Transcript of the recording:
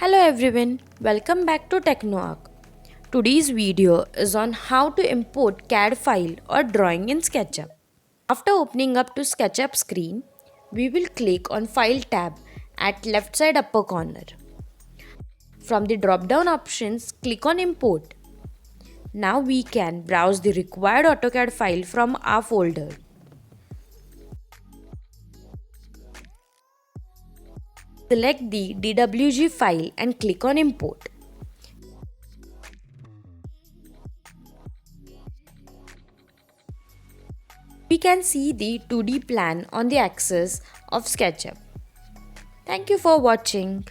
Hello everyone, welcome back to TechnoArch. Today's video is on how to import CAD file or drawing in Sketchup. After opening up to Sketchup screen, we will click on File tab at left side upper corner. From the drop down options, click on Import. Now we can browse the required AutoCAD file from our folder. Select the DWG file and click on Import. We can see the 2D plan on the axis of SketchUp. Thank you for watching.